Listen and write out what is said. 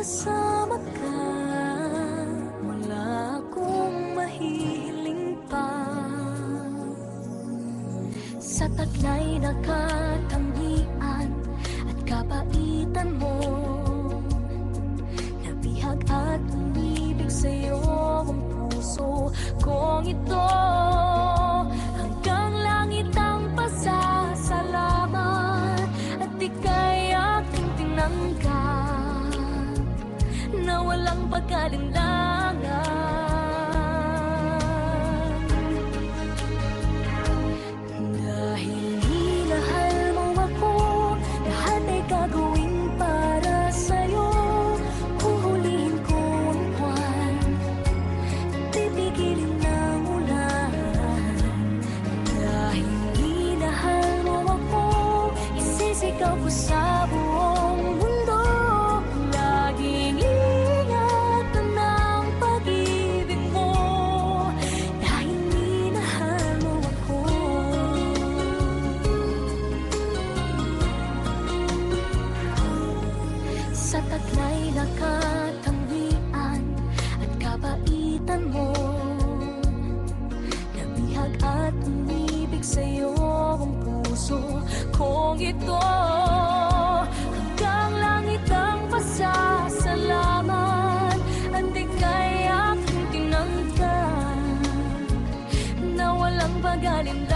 kasama ka, wala akong mahihiling pa. Sa taglay na katangian at kapaitan mo, nabihag at umibig sa'yo ang puso kong ito. Hanggang langit ang pasasalamat at ika'y aking tinanggap na walang pag-alinlangan. Dahil minahal mo ako, lahat ay gagawin para sa'yo. Huhulihin ko ang buwan, pipigilin ng ulan. Dahil minahal mo ako, isisigaw ko sa buong mundo. Laging ingatan ng pag-ibig mo, dahil minahal mo ako. Sa taglay na katangian at kabaitan mo, nabihag at umibig sa'yo ang puso kong ito. Hanggang langit ang pasasalamat at ika'y aking tinanggap na walang pag-alinlangan.